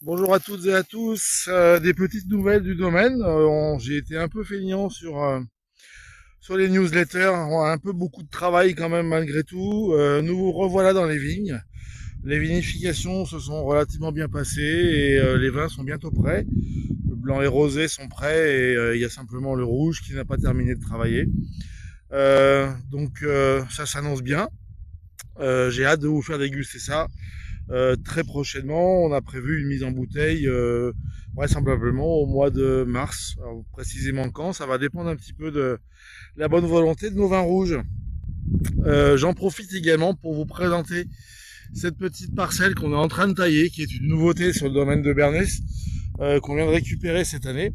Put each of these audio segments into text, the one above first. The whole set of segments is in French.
Bonjour à toutes et à tous. Des petites nouvelles du domaine. J'ai été un peu feignant sur les newsletters. On a un peu beaucoup de travail quand même malgré tout. Nous vous revoilà dans les vignes. Les vinifications se sont relativement bien passées et les vins sont bientôt prêts. Le blanc et rosé sont prêts et il y a simplement le rouge qui n'a pas terminé de travailler. Ça s'annonce bien. J'ai hâte de vous faire déguster ça. Très prochainement, on a prévu une mise en bouteille vraisemblablement au mois de mars. Alors, précisément quand, ça va dépendre un petit peu de la bonne volonté de nos vins rouges. J'en profite également pour vous présenter cette petite parcelle qu'on est en train de tailler, qui est une nouveauté sur le domaine de Bernès, qu'on vient de récupérer cette année,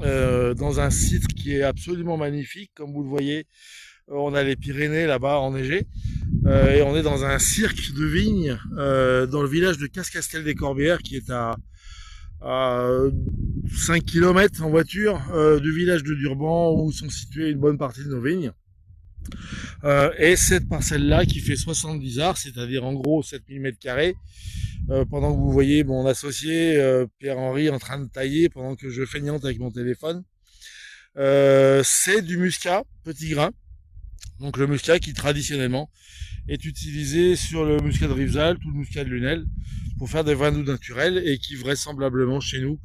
dans un site qui est absolument magnifique. Comme vous le voyez, on a les Pyrénées là-bas enneigées. Et on est dans un cirque de vignes dans le village de Cascastel-des-Corbières qui est à 5 km en voiture du village de Durban où sont situées une bonne partie de nos vignes. Et cette parcelle-là qui fait 70 arts, c'est-à-dire en gros 7000 mètres carrés, pendant que vous voyez mon associé Pierre-Henri en train de tailler pendant que je feignante avec mon téléphone, c'est du muscat petit grain. Donc le muscat qui traditionnellement est utilisé sur le muscat de Rivesaltes ou le muscat de Lunel pour faire des vins doux naturels et qui vraisemblablement chez nous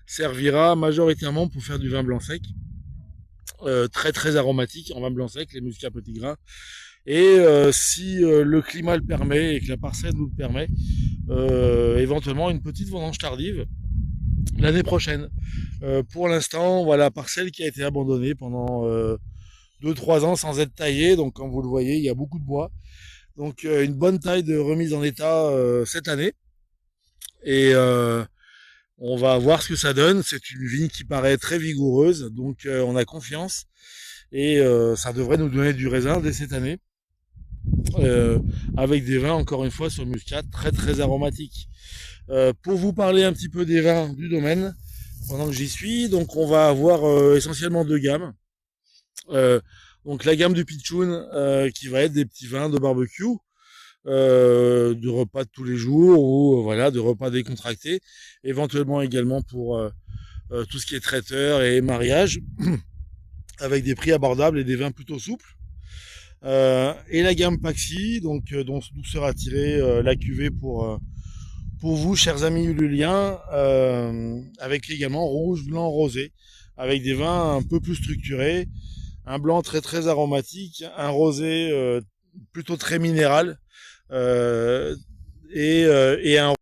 servira majoritairement pour faire du vin blanc sec, très très aromatique en vin blanc sec, les muscats petits grains. Et si le climat le permet et que la parcelle nous le permet, éventuellement une petite vendange tardive l'année prochaine. Pour l'instant, voilà, parcelle qui a été abandonnée pendant 2-3 ans sans être taillée, donc comme vous le voyez, il y a beaucoup de bois. Donc une bonne taille de remise en état cette année. Et on va voir ce que ça donne. C'est une vigne qui paraît très vigoureuse, donc on a confiance. Et ça devrait nous donner du raisin dès cette année. Avec des vins, encore une fois, sur muscat, très très aromatiques. Pour vous parler un petit peu des vins du domaine, pendant que j'y suis, donc on va avoir essentiellement deux gammes. Donc la gamme du Pitchoun qui va être des petits vins de barbecue, de repas de tous les jours ou voilà de repas décontractés, éventuellement également pour tout ce qui est traiteur et mariage, avec des prix abordables et des vins plutôt souples. Et la gamme Paxi, donc dont sera tirée la cuvée pour vous, chers amis ululiens, avec également rouge, blanc, rosé, avec des vins un peu plus structurés, un blanc très très aromatique, un rosé plutôt très minéral, et un